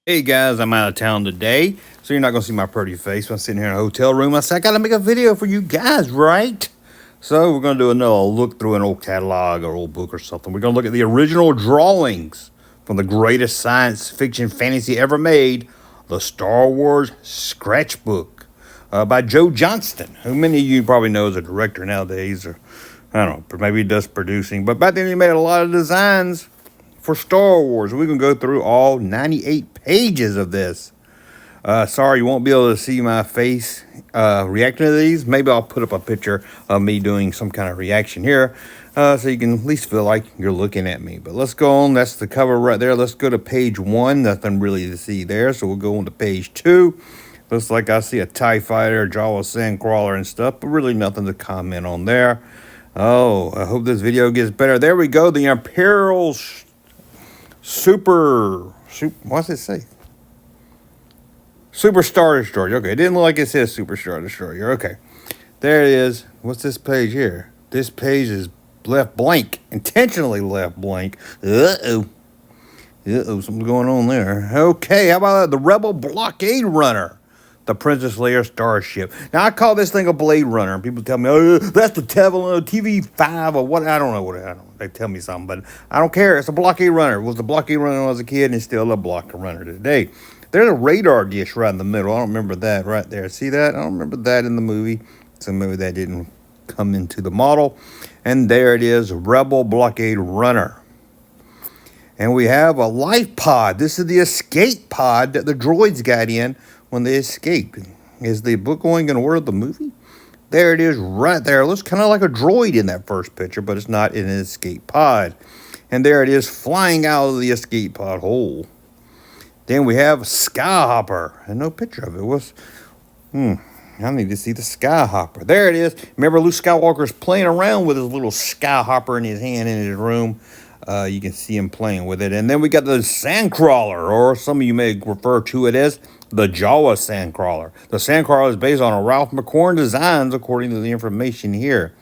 Hey guys, I'm out of town today, so you're not gonna see my pretty face. I'm sitting here in a hotel room. I said I gotta make a video for you guys, right? So we're gonna do another look through an old catalog or old book or something. We're gonna look at the original drawings from the greatest science fiction fantasy ever made, the Star Wars Sketchbook, by Joe Johnston, who many of you probably know as a director nowadays, or I don't know, maybe he does producing. But back then he made a lot of designs for Star Wars. We're going to go through all 98 pages of this. Sorry, you won't be able to see my face reacting to these. Maybe I'll put up a picture of me doing some kind of reaction here so you can at least feel like you're looking at me. But let's go on. That's the cover right there. Let's go to page 1. Nothing really to see there. So we'll go on to page 2. Looks like I see a TIE fighter, Jawa sandcrawler and stuff, but really nothing to comment on there. Oh, I hope this video gets better. There we go. The Imperial what's it say? Super Star Destroyer. Okay, it didn't look like it says Super Star Destroyer. Okay, there it is. What's this page here? This page is left blank, intentionally left blank. Something's going on there. Okay, how about the Rebel Blockade Runner? The Princess Leia starship. Now, I call this thing a Blade Runner. People tell me, oh, that's the Tevil TV5 or what. I don't know. They tell me something, but I don't care. It's a blockade runner. It was a blockade runner when I was a kid, and it's still a blockade runner today. There's a radar dish right in the middle. I don't remember that right there. See that? I don't remember that in the movie. It's a movie that didn't come into the model. And there it is, Rebel Blockade Runner. And we have a life pod. This is the escape pod that the droids got in when they escaped. Is the book going in order of the movie? There it is right there. It looks kind of like a droid in that first picture, but it's not in an escape pod. And there it is flying out of the escape pod hole. Then we have Skyhopper. And no picture of it. I need to see the Skyhopper. There it is. Remember Luke Skywalker's playing around with his little Skyhopper in his hand in his room. You can see him playing with it. And then we got the Sandcrawler, or some of you may refer to it as the Jawa Sandcrawler. The Sandcrawler is based on a Ralph McQuarrie designs, according to the information here.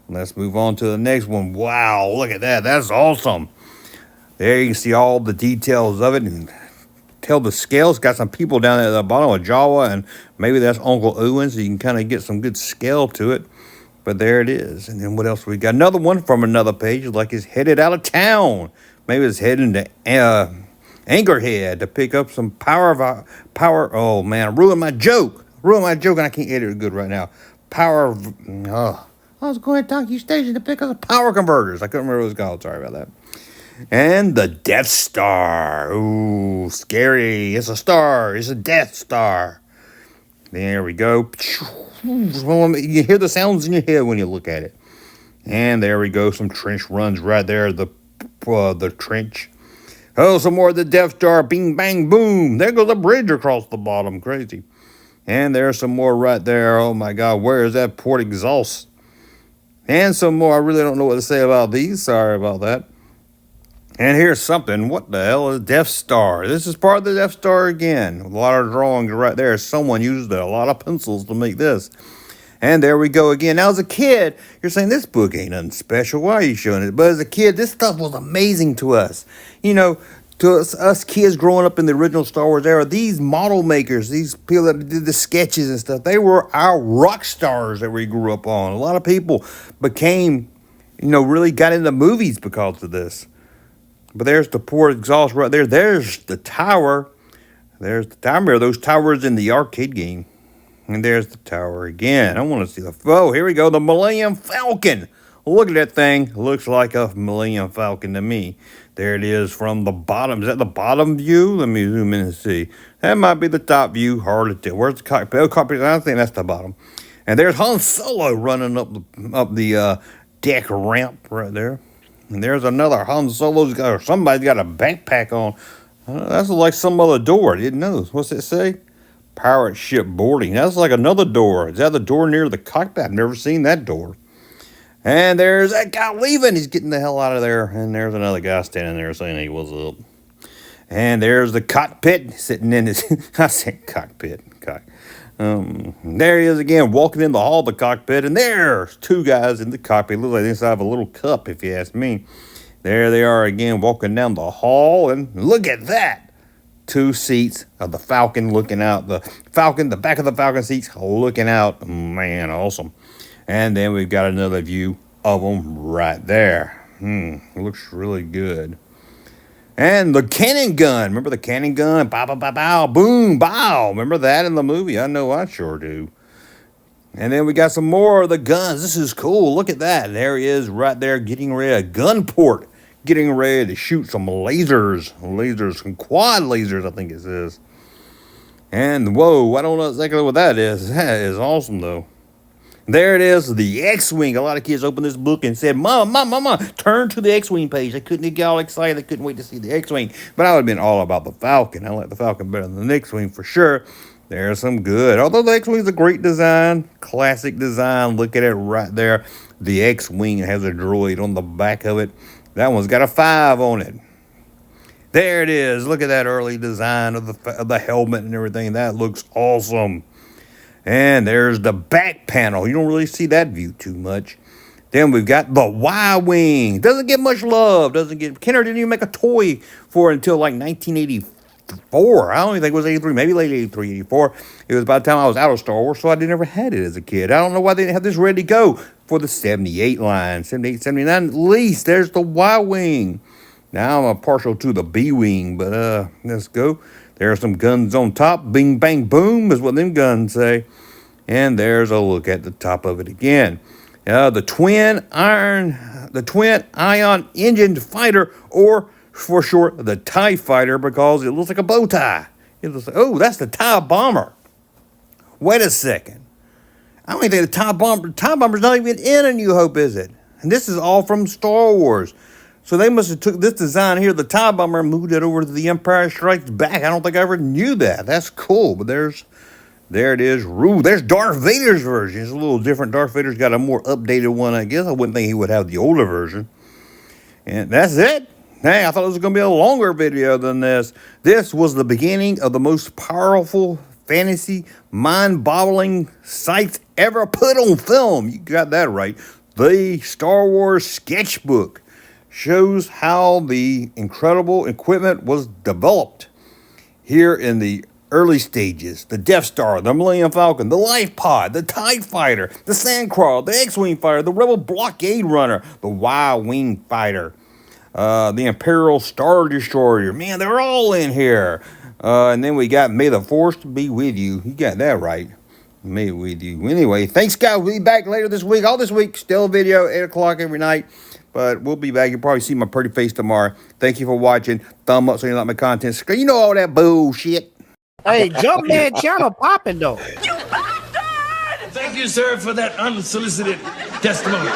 Let's move on to the next one. Wow, look at that. That's awesome. There you can see all the details of it and tell the scales. Got some people down there at the bottom of Jawa, and maybe that's Uncle Owen, so you can kind of get some good scale to it. But there it is. And then what else we got? Another one from another page, like it's headed out of town. Maybe it's heading to Anchorhead to pick up some power. Oh man, I ruined my joke, and I can't edit it good right now. I was going to Donkey Station to pick up the power converters. I couldn't remember what it was called. Sorry about that. And the Death Star. Ooh, scary. It's a star. It's a Death Star. There we go. You hear the sounds in your head when you look at it. And there we go. Some trench runs right there. The trench. Oh, some more of the Death Star. Bing, bang, boom. There goes the bridge across the bottom. Crazy. And there's some more right there. Oh, my God. Where is that port exhaust? And some more. I really don't know what to say about these. Sorry about that. And here's something. What the hell is Death Star? This is part of the Death Star again. A lot of drawings right there. Someone used a lot of pencils to make this. And there we go again. Now, as a kid, you're saying this book ain't nothing special. Why are you showing it? But as a kid, this stuff was amazing to us. You know, to us kids growing up in the original Star Wars era, these model makers, these people that did the sketches and stuff, they were our rock stars that we grew up on. A lot of people became, really got into movies because of this. But there's the port exhaust right there. There's the tower. There's the tower. Those towers in the arcade game. And there's the tower again. I want to see here we go. The Millennium Falcon. Look at that thing. Looks like a Millennium Falcon to me. There it is from the bottom. Is that the bottom view? Let me zoom in and see. That might be the top view. Hard to tell. Where's the cockpit? I think that's the bottom. And there's Han Solo running up the deck ramp right there. And there's another Han Solo's got, or somebody's got a backpack on. That's like some other door. I didn't know. What's it say? Pirate ship boarding. That's like another door. Is that the door near the cockpit? I've never seen that door. And there's that guy leaving. He's getting the hell out of there. And there's another guy standing there saying, hey, what's up? And there's the cockpit sitting in his, I said cockpit. There he is again, walking in the hall of the cockpit, and there's two guys in the cockpit. Looks like inside of a little cup, if you ask me. There they are again, walking down the hall, and look at that. two seats of the Falcon looking out. The Falcon, the back of the Falcon seats looking out. Man, awesome. And then we've got another view of them right there. It looks really good. And the cannon gun. Remember the cannon gun? Bow, bow, bow, bow, boom, bow. Remember that in the movie? I know I sure do. And then we got some more of the guns. This is cool. Look at that. There he is right there getting ready. A gun port. Getting ready to shoot some lasers. Some quad lasers, I think it says. And whoa, I don't know exactly what that is. That is awesome, though. There it is, the X-Wing. A lot of kids opened this book and said, Mama, turn to the X-Wing page. They couldn't get all excited. They couldn't wait to see the X-Wing. But I would have been all about the Falcon. I like the Falcon better than the X-Wing for sure. There's some good. Although the X-Wing is a great design, classic design. Look at it right there. The X-Wing has a droid on the back of it. That one's got a 5 on it. There it is. Look at that early design of the helmet and everything. That looks awesome. And there's the back panel. You don't really see that view too much. Then we've got the Y-Wing. Doesn't get much love. Kenner didn't even make a toy for it until like 1984. I don't even think it was 83. Maybe late 83, 84. It was by the time I was out of Star Wars, so I never had it as a kid. I don't know why they didn't have this ready to go for the 78 line. 78, 79 at least. There's the Y-Wing. Now I'm partial to the B-Wing, but let's go. There are some guns on top. Bing, bang, boom is what them guns say. And there's a look at the top of it again. The twin ion engine fighter, or for short, the TIE fighter, because it looks like a bow tie. Oh, that's the TIE bomber. Wait a second. I don't even think the TIE bomber's not even in A New Hope, is it? And this is all from Star Wars. So they must have took this design here, the TIE bomber, and moved it over to the Empire Strikes Back. I don't think I ever knew that. That's cool. But there it is. There's Darth Vader's version. It's a little different. Darth Vader's got a more updated one, I guess. I wouldn't think he would have the older version. And that's it. Hey, I thought it was going to be a longer video than this. This was the beginning of the most powerful fantasy, mind-boggling sights ever put on film. You got that right. The Star Wars Sketchbook shows how the incredible equipment was developed here in the early stages. The Death Star, the Millennium Falcon, the Life Pod, the TIE Fighter, the Sandcrawler, the X-Wing Fighter, the Rebel Blockade Runner, the Y-Wing Fighter, the Imperial Star Destroyer. Man, they're all in here. And then we got May the Force be with you. You got that right. May with you. Anyway, thanks, guys. We'll be back later this week. All this week, still a video, 8 o'clock every night. But we'll be back. You'll probably see my pretty face tomorrow. Thank you for watching. Thumb up so you like my content. You know all that bullshit. Hey, Jumpman channel popping though. You bastard! Thank you, sir, for that unsolicited testimony.